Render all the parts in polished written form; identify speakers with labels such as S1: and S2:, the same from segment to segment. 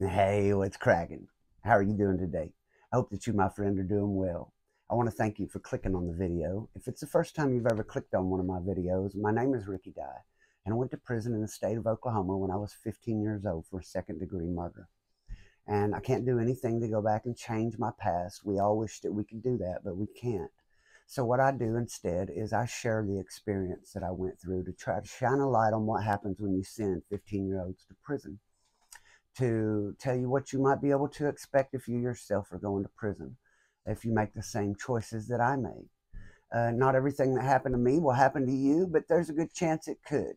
S1: Hey, what's cracking? How are you doing today? I hope that you, my friend, are doing well. I want to thank you for clicking on the video. If it's the first time you've ever clicked on one of my videos, my name is Ricky Dye, and I went to prison in the state of Oklahoma when I was 15 years old for second-degree murder. And I can't do anything to go back and change my past. We all wish that we could do that, but we can't. So what I do instead is I share the experience that I went through to try to shine a light on what happens when you send 15-year-olds to prison, to tell you what you might be able to expect if you yourself are going to prison, if you make the same choices that I made. Not everything that happened to me will happen to you, but there's a good chance it could.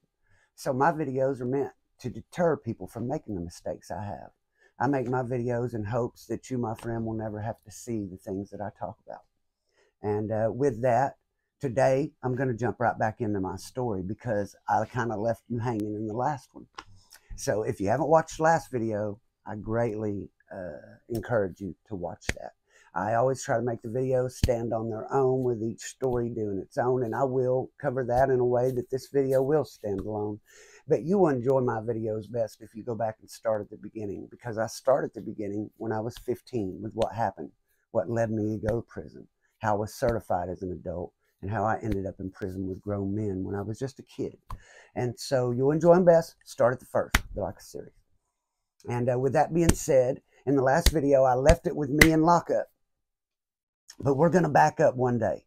S1: So my videos are meant to deter people from making the mistakes I have. I make my videos in hopes that you, my friend, will never have to see the things that I talk about. And with that, today I'm going to jump right back into my story because I kind of left you hanging in the last one. So if you haven't watched the last video, I greatly encourage you to watch that. I always try to make the videos stand on their own, with each story doing its own, and I will cover that in a way that this video will stand alone. But you will enjoy my videos best if you go back and start at the beginning, because I start at the beginning when I was 15 with what happened, what led me to go to prison, how I was certified as an adult, and how I ended up in prison with grown men when I was just a kid. And so you'll enjoy them best. Start at the first, like a series. And with that being said, in the last video, I left it with me in lockup. But we're going to back up one day.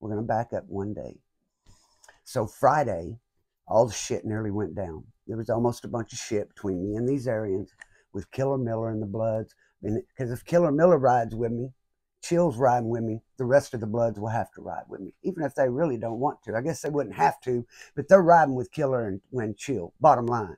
S1: We're going to back up one day. So Friday, all the shit nearly went down. There was almost a bunch of shit between me and these Aryans, with Killer Miller and the Bloods. Because if Killer Miller rides with me, Chill's riding with me, the rest of the Bloods will have to ride with me, even if they really don't want to. I guess they wouldn't have to, but they're riding with Killer and when Chill, bottom line.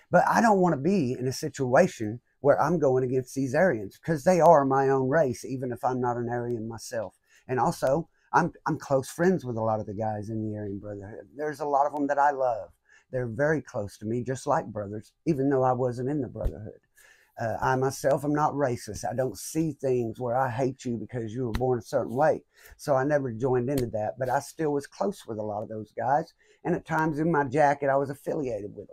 S1: But I don't want to be in a situation where I'm going against these Aryans, because they are my own race, even if I'm not an Aryan myself. And also, I'm close friends with a lot of the guys in the Aryan Brotherhood. There's a lot of them that I love. They're very close to me, just like brothers, even though I wasn't in the Brotherhood. I myself am not racist. I don't see things where I hate you because you were born a certain way. So I never joined into that. But I still was close with a lot of those guys. And at times in my jacket, I was affiliated with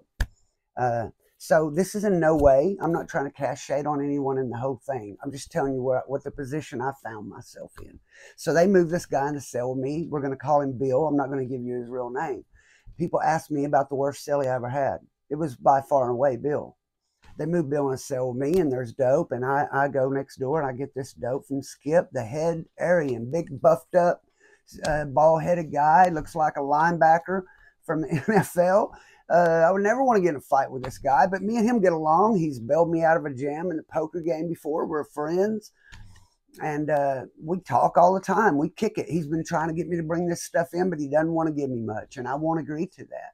S1: them. So this is in no way, I'm not trying to cast shade on anyone in the whole thing. I'm just telling you what the position I found myself in. So they moved this guy in the cell with me. We're going to call him Bill. I'm not going to give you his real name. People ask me about the worst cellie I ever had. It was by far and away Bill. They moved Bill in a cell with me, and there's dope, and I go next door, and I get this dope from Skip, the head Aryan, big, buffed up, bald-headed guy, looks like a linebacker from the NFL. I would never want to get in a fight with this guy, but me and him get along. He's bailed me out of a jam in the poker game before. We're friends, and we talk all the time. We kick it. He's been trying to get me to bring this stuff in, but he doesn't want to give me much, and I won't agree to that.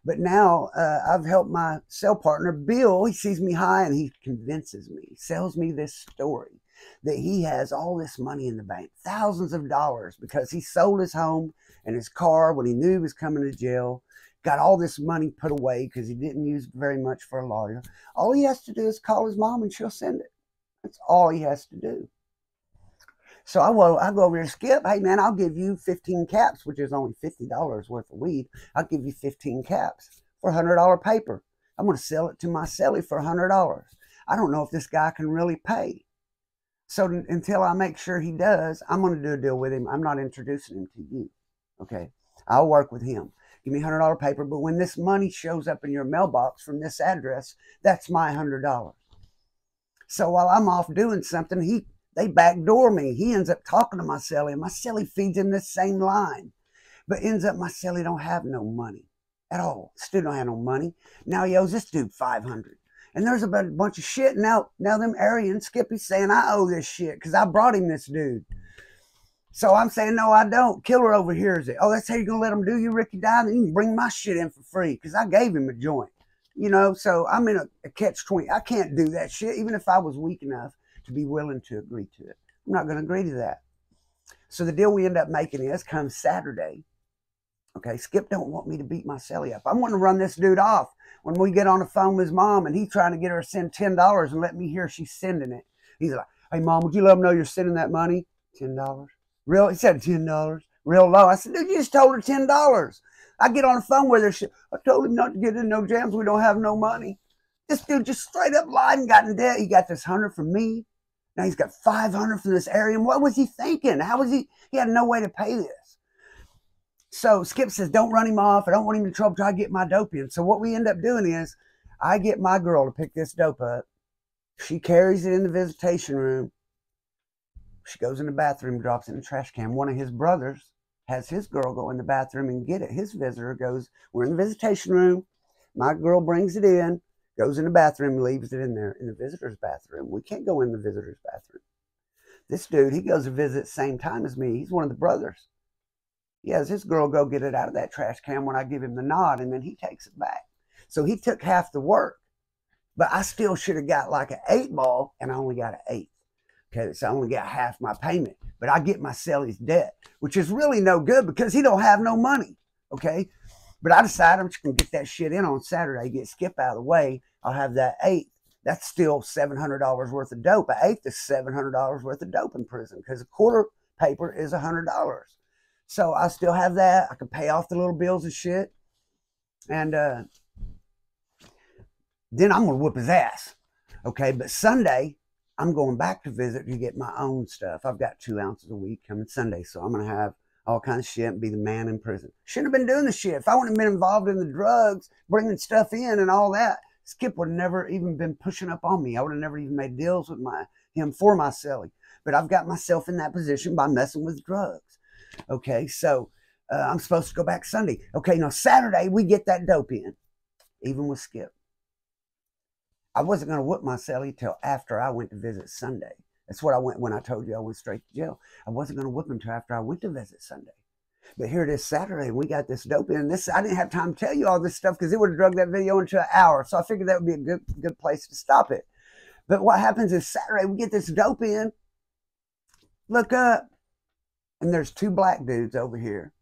S1: But now I've helped my cell partner, Bill. He sees me high and he convinces me, he sells me this story that he has all this money in the bank, thousands of dollars, because he sold his home and his car when he knew he was coming to jail, got all this money put away because he didn't use very much for a lawyer. All he has to do is call his mom and she'll send it. That's all he has to do. So I go over here to Skip. Hey, man, I'll give you 15 caps, which is only $50 worth of weed. I'll give you 15 caps for $100 paper. I'm going to sell it to my cellie for $100. I don't know if this guy can really pay. So until I make sure he does, I'm going to do a deal with him. I'm not introducing him to you, okay? I'll work with him. Give me $100 paper, but when this money shows up in your mailbox from this address, that's my $100. So while I'm off doing something, they backdoor me. He ends up talking to my cellie, and my cellie feeds him this same line. But ends up my cellie don't have no money at all. Still don't have no money. Now he owes this dude $500. And there's a bunch of shit. Now them Aryans, Skippy's saying I owe this shit because I brought him this dude. So I'm saying, no, I don't. Killer overhears it. Oh, that's how you're going to let him do you, Ricky Dye? Then you can bring my shit in for free because I gave him a joint. You know, so I'm in a catch-20. I can't do that shit, even if I was weak enough to be willing to agree to it. I'm not going to agree to that. So the deal we end up making is, come Saturday, okay, Skip don't want me to beat my cellie up. I'm wanting to run this dude off when we get on the phone with his mom and he's trying to get her to send $10 and let me hear she's sending it. He's like, hey, Mom, would you let him know you're sending that money? $10? Real? He said $10. Real low. I said, dude, you just told her $10. I get on the phone with her. I told him not to get in no jams. We don't have no money. This dude just straight up lied and got in debt. He got this 100 from me. Now he's got 500 from this Aryan. What was he thinking? How was he? He had no way to pay this. So Skip says, don't run him off. I don't want him in trouble. Try to get my dope in. So what we end up doing is I get my girl to pick this dope up. She carries it in the visitation room. She goes in the bathroom, drops it in the trash can. One of his brothers has his girl go in the bathroom and get it. His visitor goes, we're in the visitation room. My girl brings it in, goes in the bathroom, leaves it in there in the visitor's bathroom. We can't go in the visitor's bathroom. This dude, he goes to visit same time as me. He's one of the brothers. He has his girl go get it out of that trash can when I give him the nod, and then he takes it back. So he took half the work, but I still should have got like an 8 ball, and I only got an 8. Okay, so I only got half my payment, but I get my Celly's debt, which is really no good because he don't have no money. Okay, but I decided I'm just gonna get that shit in on Saturday, get Skip out of the way. I'll have that 8. That's still $700 worth of dope. An 8 is $700 worth of dope in prison because a quarter paper is $100. So I still have that. I can pay off the little bills and shit. And then I'm going to whoop his ass. Okay, but Sunday, I'm going back to visit to get my own stuff. I've got 2 ounces a week coming Sunday. So I'm going to have all kinds of shit and be the man in prison. Shouldn't have been doing the shit. If I wouldn't have been involved in the drugs, bringing stuff in and all that, Skip would have never even been pushing up on me. I would have never even made deals with him for my Celly. But I've got myself in that position by messing with drugs. Okay, so I'm supposed to go back Sunday. Okay, now Saturday we get that dope in, even with Skip. I wasn't going to whoop my Celly till after I went to visit Sunday. That's what I went when I told you I went straight to jail. I wasn't going to whoop him till after I went to visit Sunday. But here it is Saturday, and we got this dope in. This I didn't have time to tell you all this stuff because it would have drugged that video into an hour. So I figured that would be a good place to stop it. But what happens is Saturday we get this dope in. Look up. And there's 2 black dudes over here.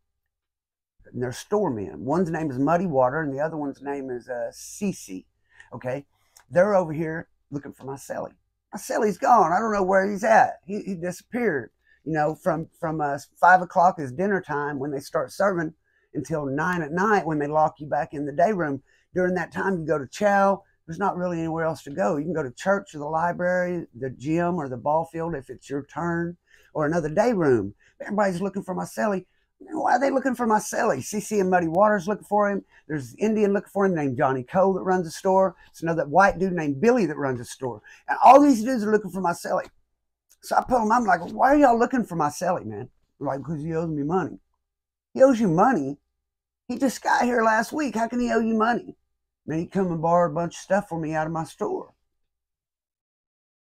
S1: And they're storemen. One's name is Muddy Water, and the other one's name is Cece. Okay? They're over here looking for my Celly. My Celly's gone. I don't know where he's at. He disappeared. You know, from 5 o'clock is dinner time when they start serving until 9 at night when they lock you back in the day room. During that time, you go to chow. There's not really anywhere else to go. You can go to church or the library, the gym or the ball field if it's your turn, or another day room. Everybody's looking for my Celly. Why are they looking for my Celly? CC and Muddy Waters looking for him. There's an Indian looking for him named Johnny Cole that runs a store. There's another white dude named Billy that runs a store. And all these dudes are looking for my Celly. So I put them, I'm like, why are y'all looking for my Celly, man? They're like, because he owes me money. He owes you money? He just got here last week. How can he owe you money? Man, he come and borrowed a bunch of stuff for me out of my store.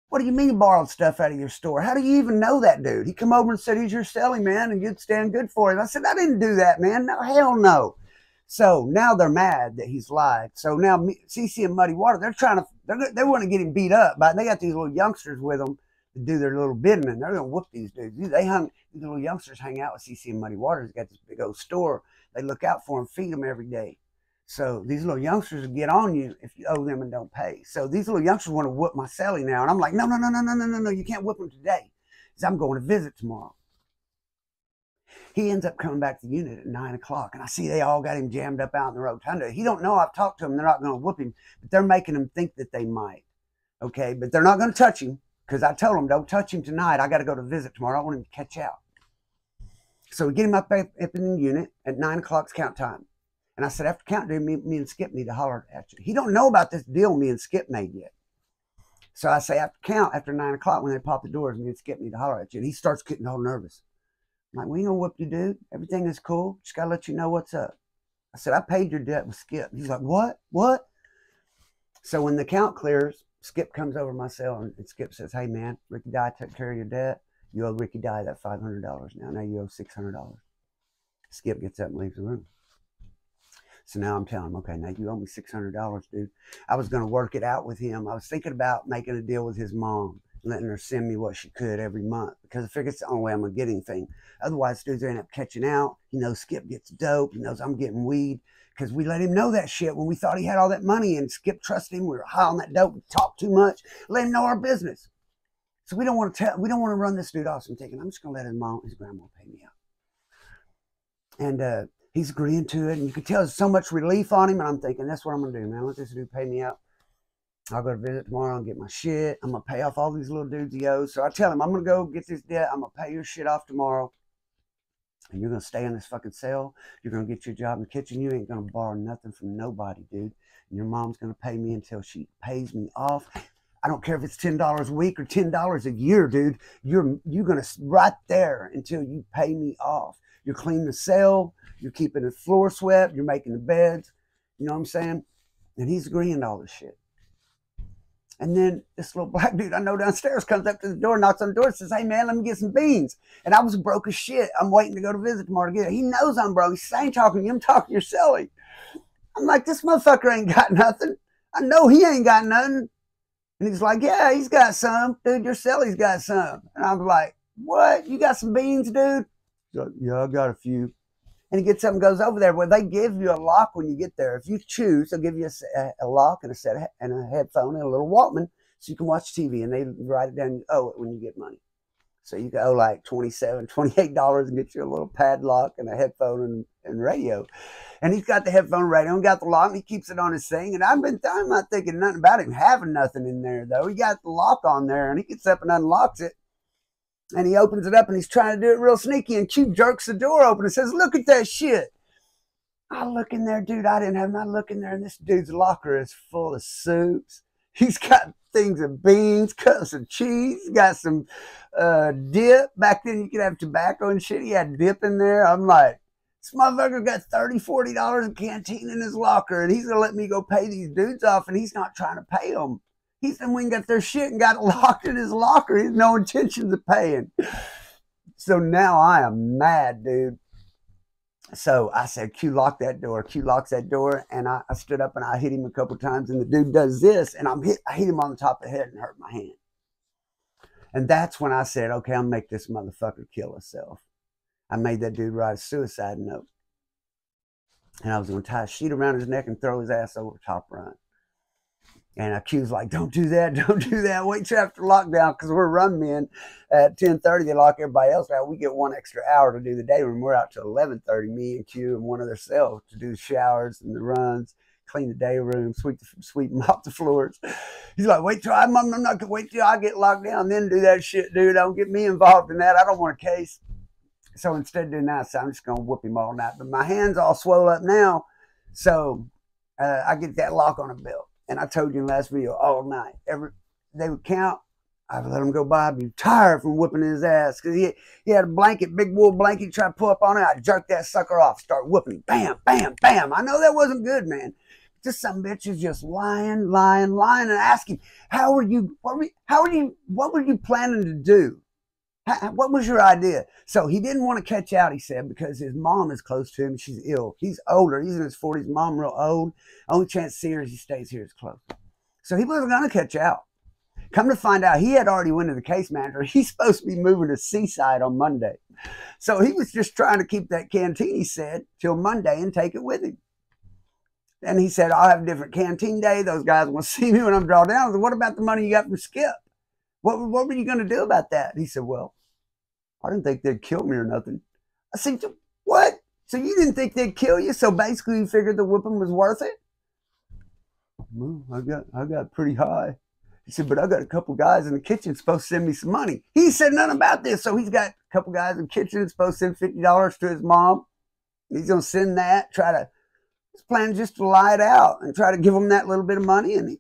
S1: What do you mean he borrowed stuff out of your store? How do you even know that dude? He come over and said he's your Celly, man, and you'd stand good for him. I said, I didn't do that, man. No, hell no. So now they're mad that he's lied. So now CC and Muddy Water, they want to get him beat up, but they got these little youngsters with them to do their little bidding, and they're going to whoop these dudes. These little youngsters hang out with CC and Muddy Waters. They got this big old store. They look out for them, feed them every day. So these little youngsters will get on you if you owe them and don't pay. So these little youngsters want to whoop my Celly now. And I'm like, no, you can't whoop them today because I'm going to visit tomorrow. He ends up coming back to the unit at 9 o'clock. And I see they all got him jammed up out in the rotunda. He don't know I've talked to him. They're not going to whoop him, but they're making him think that they might. Okay, but they're not going to touch him because I told them, don't touch him tonight. I got to go to visit tomorrow. I want him to catch out. So we get him up in the unit at 9 o'clock's count time. And I said, after countdown, me and Skip need to holler at you. He don't know about this deal me and Skip made yet. So I say, after 9 o'clock, when they pop the doors, me and Skip need to holler at you. And he starts getting all nervous. I'm like, we ain't gonna whoop you, dude. Everything is cool. Just gotta let you know what's up. I said, I paid your debt with Skip. He's like, what? What? So when the count clears, Skip comes over my cell and Skip says, hey, man, Ricky Dye took care of your debt. You owe Ricky Dye that $500 now. Now you owe $600. Skip gets up and leaves the room. So now I'm telling him, okay, now you owe me $600, dude. I was going to work it out with him. I was thinking about making a deal with his mom, letting her send me what she could every month because I figured it's the only way I'm going to get anything. Otherwise, dudes end up catching out. He knows Skip gets dope. He knows I'm getting weed because we let him know that shit when we thought he had all that money and Skip trusted him. We were high on that dope. We talked too much. Let him know our business. So we don't want to run this dude off. So I'm thinking, I'm just going to let his grandma pay me out. And, he's agreeing to it, and you can tell there's so much relief on him, and I'm thinking, that's what I'm going to do, man. Let this dude pay me out. I'll go to visit tomorrow and get my shit. I'm going to pay off all these little dudes he owes. So I tell him, I'm going to go get this debt. I'm going to pay your shit off tomorrow. And you're going to stay in this fucking cell. You're going to get your job in the kitchen. You ain't going to borrow nothing from nobody, dude. And your mom's going to pay me until she pays me off. I don't care if it's $10 a week or $10 a year, dude. You're going to right there until you pay me off. You're cleaning the cell. You're keeping the floor swept. You're making the beds. You know what I'm saying? And he's agreeing to all this shit. And then this little black dude I know downstairs comes up to the door, knocks on the door, and says, hey, man, let me get some beans. And I was broke as shit. I'm waiting to go to visit tomorrow to get it. He knows I'm broke. He says, I ain't talking to you. I'm talking to your cellie. I'm like, this motherfucker ain't got nothing. I know he ain't got nothing. And he's like, yeah, he's got some. Dude, your cellie's got some. And I was like, what? You got some beans, dude? He's like, yeah, I got a few. And he gets up and goes over there. Well, they give you a lock when you get there. If you choose, they'll give you a lock and a headphone and a little Walkman so you can watch TV. And they write it down. You owe it when you get money. So you can owe like $27, $28 and get you a little padlock and a headphone and radio. And he's got the headphone radio and got the lock, and he keeps it on his thing. And I'm not thinking nothing about him having nothing in there, though. He got the lock on there, and he gets up and unlocks it. And he opens it up, and he's trying to do it real sneaky. And Q jerks the door open and says, look at that shit. I look in there, dude. I didn't have my look in there. And this dude's locker is full of soups. He's got things of beans, cups of cheese. He's got some dip. Back then, you could have tobacco and shit. He had dip in there. I'm like, this motherfucker got $30, $40 in canteen in his locker. And he's going to let me go pay these dudes off. And he's not trying to pay them. He's the one got their shit and got it locked in his locker. He has no intentions of paying. So now I am mad, dude. So I said, Q, lock that door. Q locks that door. And I stood up and I hit him a couple times. And the dude does this. And I hit him on the top of the head and hurt my hand. And that's when I said, okay, I'll make this motherfucker kill himself. I made that dude write a suicide note. And I was going to tie a sheet around his neck and throw his ass over top run. And Q's like, don't do that, don't do that. Wait till after lockdown, because we're run men. At 10:30, they lock everybody else out. We get 1 extra hour to do the day room. We're out till 11:30, me and Q and one other cell to do the showers and the runs, clean the day room, sweep mop the floors. He's like, wait till I'm not going to wait till I get locked down, then do that shit, dude. Don't get me involved in that. I don't want a case. So instead of doing that, so I'm just going to whoop him all night. But my hand's all swole up now, so I get that lock on a belt. And I told you in the last video, all night, they would count. I would let him go by. I'd be tired from whipping his ass because he had a blanket, big wool blanket. Try to pull up on it. I'd jerk that sucker off, start whooping. Bam, bam, bam. I know that wasn't good, man. Just some bitch is just lying, and asking, what were you planning to do? What was your idea? So he didn't want to catch out, he said, because his mom is close to him. She's ill. He's older. He's in his 40s. Mom real old. Only chance to see her is he stays here is close. So he wasn't going to catch out. Come to find out, he had already went to the case manager. He's supposed to be moving to Seaside on Monday. So he was just trying to keep that canteen, he said, till Monday and take it with him. And he said, I'll have a different canteen day. Those guys will see me when I'm drawn down. I said, what about the money you got from Skip? What were you going to do about that? And he said, well, I didn't think they'd kill me or nothing. I said, what? So you didn't think they'd kill you? So basically you figured the whooping was worth it? Well, I got pretty high. He said, but I got a couple guys in the kitchen supposed to send me some money. He said nothing about this. So he's got a couple guys in the kitchen supposed to send $50 to his mom. He's going to send that, he's planning just to lie it out and try to give them that little bit of money, and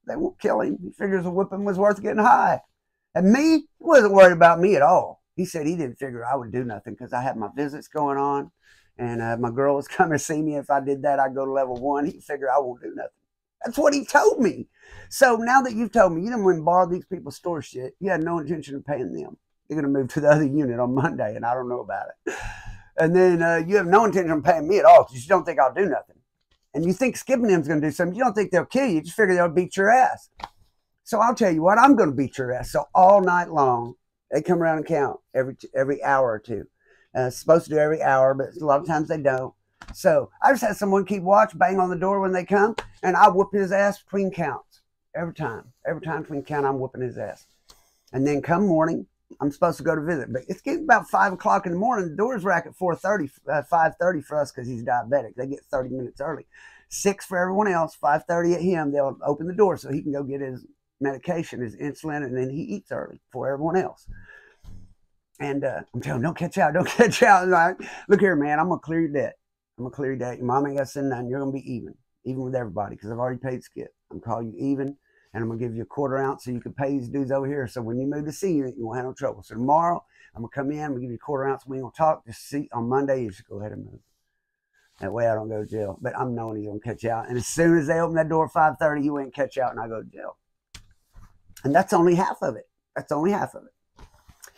S1: they won't kill him. He figures the whipping was worth getting high. And me, he wasn't worried about me at all. He said he didn't figure I would do nothing because I had my visits going on, and my girl was coming to see me. If I did that, I'd go to level 1. He figured I won't do nothing. That's what he told me. So now that you've told me you didn't went and borrow these people's store shit, you had no intention of paying them. They're going to move to the other unit on Monday, and I don't know about it. And then you have no intention of paying me at all because you don't think I'll do nothing. And you think skipping them's going to do something. You don't think they'll kill you. You just figure they'll beat your ass. So I'll tell you what, I'm going to beat your ass. So all night long, they come around and count every hour or two. It's supposed to do every hour, but a lot of times they don't. So I just had someone keep watch, bang on the door when they come, and I whoop his ass between counts. Every time between count, I'm whooping his ass. And then come morning, I'm supposed to go to visit. But it's getting about 5 o'clock in the morning. The doors rack at 4:30, 5:30 for us because he's diabetic. They get 30 minutes early. 6 for everyone else, 5:30 at him. They'll open the door so he can go get his medication, his insulin, and then he eats early for everyone else. And I'm telling him, don't catch out, don't catch out. And like, look here, man, I'm going to clear your debt. I'm going to clear your debt. Your mom ain't got to send nothing. You're going to be even with everybody because I've already paid Skip. I'm going to call you even, and I'm going to give you a 1/4 ounce so you can pay these dudes over here. So when you move to see you won't have no trouble. So tomorrow, I'm going to come in, I'm going to give you a 1/4 ounce. We ain't going to talk. Just see, on Monday, you should go ahead and move. That way I don't go to jail. But I'm knowing he's going to catch out. And as soon as they open that door at 5:30, he won't catch out and I go to jail. And that's only half of it. That's only half of it.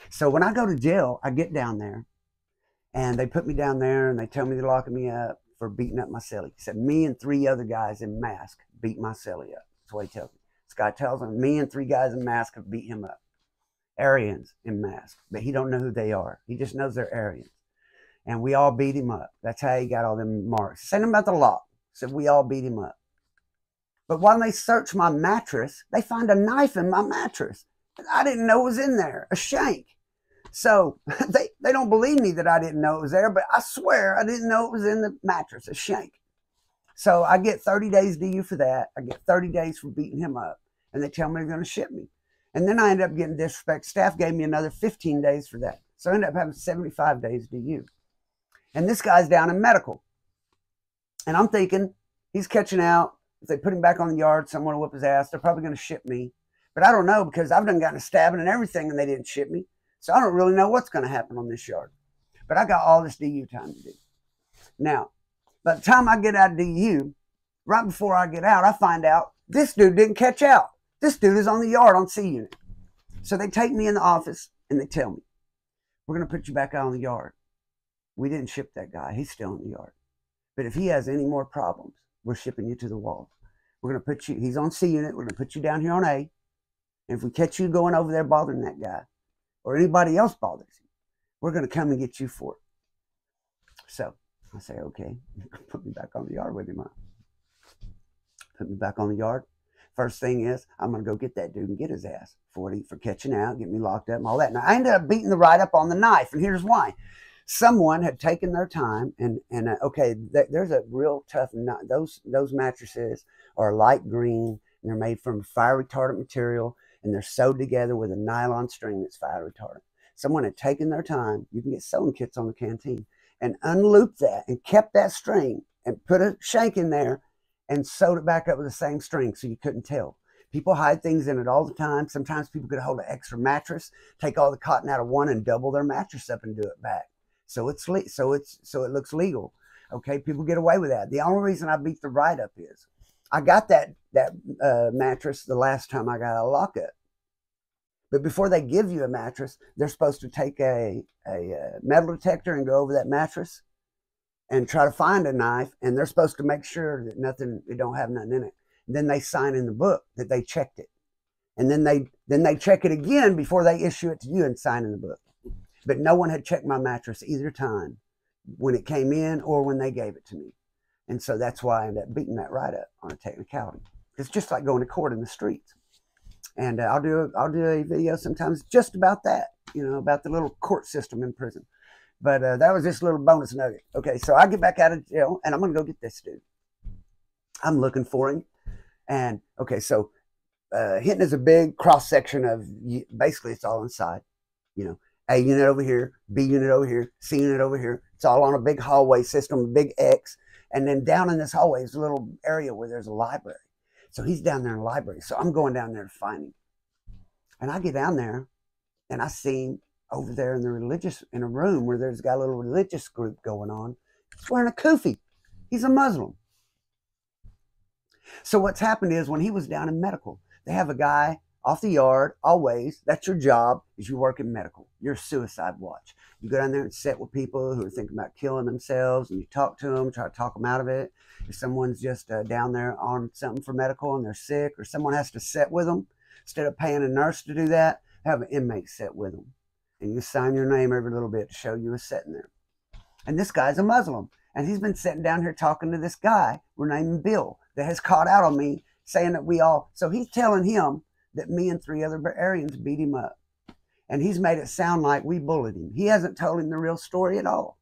S1: So when I go to jail, I get down there and they put me down there and they tell me they're locking me up for beating up my cellie. He said, me and 3 other guys in masks beat my cellie up. That's what he tells me. This guy tells him, me and 3 guys in masks have beat him up. Aryans in masks. But he don't know who they are. He just knows they're Aryans. And we all beat him up. That's how he got all them marks. Send him about the lock. Said we all beat him up. But while they search my mattress, they find a knife in my mattress. I didn't know it was in there. A shank. So they don't believe me that I didn't know it was there, but I swear I didn't know it was in the mattress, a shank. So I get 30 days DU for that. I get 30 days for beating him up. And they tell me they're going to ship me. And then I end up getting disrespect. Staff gave me another 15 days for that. So I ended up having 75 days DU. And this guy's down in medical. And I'm thinking, he's catching out. If they put him back on the yard, someone will whip his ass. They're probably going to ship me. But I don't know because I've done gotten a stabbing and everything and they didn't ship me. So I don't really know what's going to happen on this yard. But I got all this DU time to do. Now, by the time I get out of DU, right before I get out, I find out this dude didn't catch out. This dude is on the yard on C unit. So they take me in the office and they tell me, we're going to put you back out on the yard. We didn't ship that guy. He's still in the yard. But if he has any more problems, we're shipping you to the wall. We're going to put you, he's on C unit. We're going to put you down here on A. And if we catch you going over there bothering that guy, or anybody else bothers you, we're going to come and get you for it. So I say, okay, put me back on the yard with him. Put me back on the yard. First thing is, I'm going to go get that dude and get his ass for catching out, get me locked up and all that. Now, I ended up beating the write-up on the knife, and here's why. Someone had taken their time, and okay, there's a real tough knife. Those mattresses are light green, and they're made from fire retardant material, and they're sewed together with a nylon string that's fire retardant. Someone had taken their time. You can get sewing kits on the canteen, and unlooped that and kept that string and put a shank in there and sewed it back up with the same string so you couldn't tell. People hide things in it all the time. Sometimes people could hold an extra mattress, take all the cotton out of one and double their mattress up and do it back. So it looks legal. Okay, people get away with that. The only reason I beat the write-up is I got that mattress the last time I got a lockup. But before they give you a mattress, they're supposed to take a metal detector and go over that mattress and try to find a knife. And they're supposed to make sure that they don't have nothing in it. And then they sign in the book that they checked it. And then they check it again before they issue it to you and sign in the book. But no one had checked my mattress either time when it came in or when they gave it to me. And so that's why I ended up beating that write-up on a technicality. It's just like going to court in the streets. And I'll do a video sometimes just about that, about the little court system in prison. But that was just a little bonus nugget. Okay, so I get back out of jail, and I'm going to go get this dude. I'm looking for him. And, okay, so Hinton is a big cross-section of, basically it's all inside. A unit over here, B unit over here, C unit over here. It's all on a big hallway system, a big X. And then down in this hallway is a little area where there's a library. So he's down there in the library. So I'm going down there to find him. And I get down there and I see him over there in a room where there's got a little religious group going on. He's wearing a kufi. He's a Muslim. So what's happened is when he was down in medical, they have a guy off the yard, always. That's your job, is you work in medical. You're a suicide watch. You go down there and sit with people who are thinking about killing themselves, and you talk to them, try to talk them out of it. If someone's just down there on something for medical and they're sick, or someone has to sit with them, instead of paying a nurse to do that, have an inmate sit with them. And you sign your name every little bit to show you were sitting there. And this guy's a Muslim. And he's been sitting down here talking to this guy, we're naming Bill, that has caught out on me, saying that so he's telling him that me and 3 other Aryans beat him up. And he's made it sound like we bullied him. He hasn't told him the real story at all.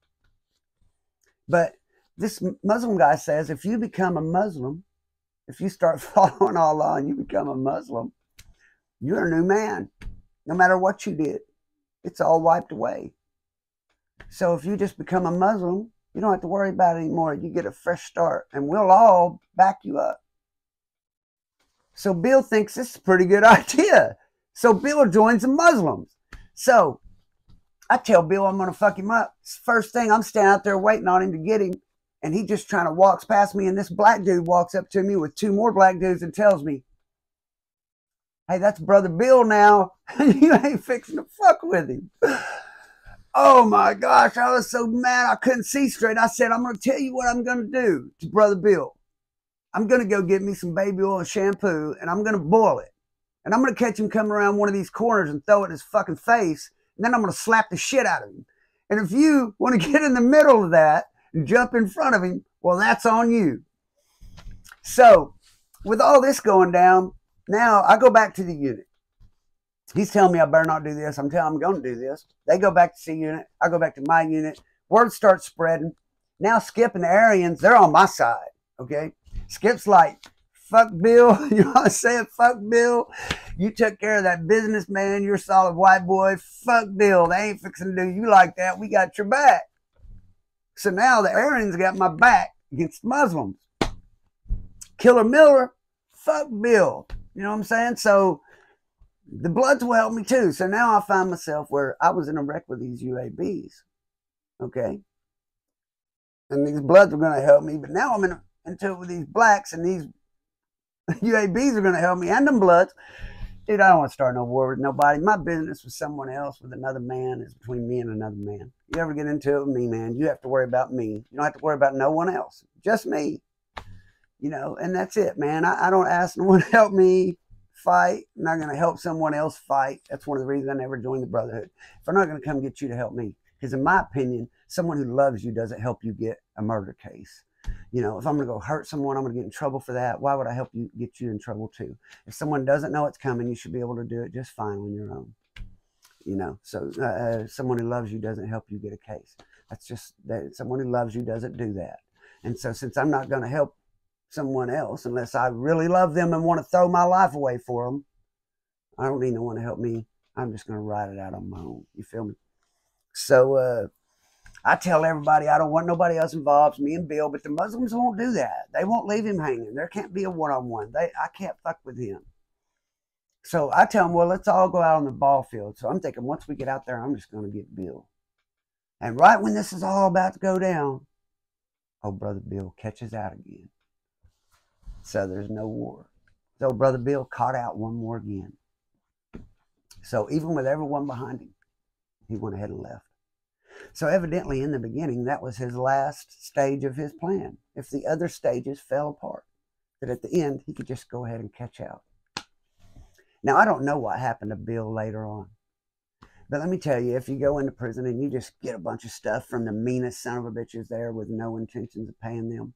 S1: But this Muslim guy says if you become a Muslim, if you start following Allah and you become a Muslim, you're a new man. No matter what you did, it's all wiped away. So if you just become a Muslim, you don't have to worry about it anymore. You get a fresh start, and we'll all back you up. So Bill thinks this is a pretty good idea. So Bill joins the Muslims. So I tell Bill I'm going to fuck him up. First thing, I'm standing out there waiting on him to get him, and he just trying to walks past me, and this black dude walks up to me with two more black dudes and tells me, hey, that's Brother Bill now. You ain't fixing to fuck with him. Oh my gosh, I was so mad I couldn't see straight. I said, I'm going to tell you what I'm going to do to Brother Bill. I'm going to go get me some baby oil and shampoo, and I'm going to boil it. And I'm going to catch him coming around one of these corners and throw it in his fucking face, and then I'm going to slap the shit out of him. And if you want to get in the middle of that and jump in front of him, well, that's on you. So with all this going down, now I go back to the unit. He's telling me I better not do this. I'm telling him I'm going to do this. They go back to C unit. I go back to my unit. Word starts spreading. Now Skip and the Aryans, they're on my side, okay? Skip's like, fuck Bill. You know what I'm saying? Fuck Bill. You took care of that business, man. You're a solid white boy. Fuck Bill. They ain't fixing to do you like that. We got your back. So now the Aryans got my back against Muslims. Killer Miller, fuck Bill. You know what I'm saying? So the Bloods will help me too. So now I find myself where I was in a wreck with these UABs. Okay? And these Bloods were going to help me, but now I'm into it with these blacks, and these UABs are going to help me, and them Bloods. Dude, I don't want to start no war with nobody. My business with someone else, with another man, is between me and another man. You ever get into it with me, man, you have to worry about me. You don't have to worry about no one else. Just me. You know, and that's it, man. I don't ask no one to help me fight. I'm not going to help someone else fight. That's one of the reasons I never joined the Brotherhood. If I'm not going to come get you to help me. Because in my opinion, someone who loves you doesn't help you get a murder case. You know, if I'm going to go hurt someone, I'm going to get in trouble for that. Why would I help you get you in trouble too? If someone doesn't know it's coming, you should be able to do it just fine on your own. You know, so someone who loves you doesn't help you get a case. That's just that. Someone who loves you doesn't do that. And so since I'm not going to help someone else unless I really love them and want to throw my life away for them, I don't need no one to help me. I'm just going to ride it out on my own. You feel me? So I tell everybody I don't want nobody else involved, me and Bill, but the Muslims won't do that. They won't leave him hanging. There can't be a one-on-one. I can't fuck with him. So I tell them, well, let's all go out on the ball field. So I'm thinking once we get out there, I'm just going to get Bill. And right when this is all about to go down, old Brother Bill catches out again. So there's no war. So Brother Bill caught out one more again. So even with everyone behind him, he went ahead and left. So evidently in the beginning, that was his last stage of his plan. If the other stages fell apart, that at the end, he could just go ahead and catch out. Now, I don't know what happened to Bill later on. But let me tell you, if you go into prison and you just get a bunch of stuff from the meanest son of a bitches there with no intentions of paying them,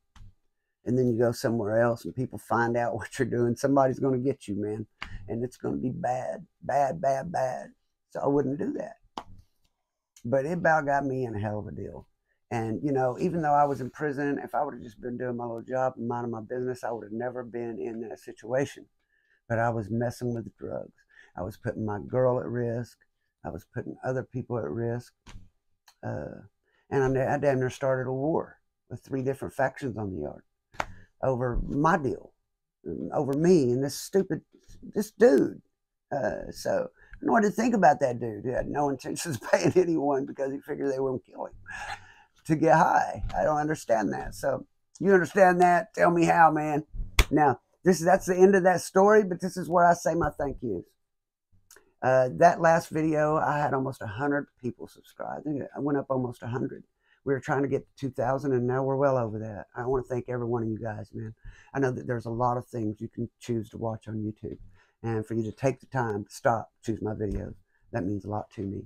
S1: and then you go somewhere else and people find out what you're doing, somebody's going to get you, man. And it's going to be bad, bad, bad, bad. So I wouldn't do that. But it about got me in a hell of a deal. And, you know, even though I was in prison, if I would have just been doing my little job and minding my business, I would have never been in that situation. But I was messing with drugs. I was putting my girl at risk. I was putting other people at risk. And I damn near started a war with 3 different factions on the yard over my deal, over me and this dude. So I know what to think about that dude who had no intentions of paying anyone because he figured they wouldn't kill him to get high. I don't understand that. So you understand that? Tell me how, man. Now, that's the end of that story, but this is where I say my thank yous. That last video, I had almost 100 people subscribed. I went up almost 100. We were trying to get to 2,000, and now we're well over that. I want to thank every one of you guys, man. I know that there's a lot of things you can choose to watch on YouTube. And for you to take the time to stop, choose my videos, that means a lot to me.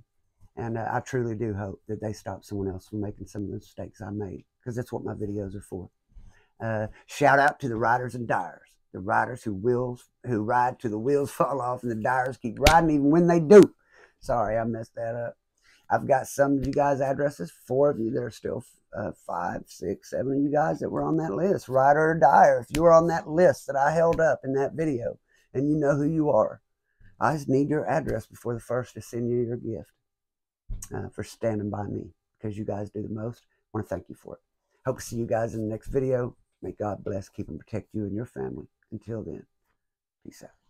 S1: And I truly do hope that they stop someone else from making some of the mistakes I made, because that's what my videos are for. Shout out to the riders and dyers. The riders who ride till the wheels fall off, and the dyers keep riding even when they do. Sorry, I messed that up. I've got some of you guys' addresses, 4 of you. There are still 5, 6, 7 of you guys that were on that list. Ride or die. If you were on that list that I held up in that video and you know who you are, I just need your address before the first to send you your gift for standing by me, because you guys do the most. I want to thank you for it. Hope to see you guys in the next video. May God bless, keep and protect you and your family. Until then, peace out.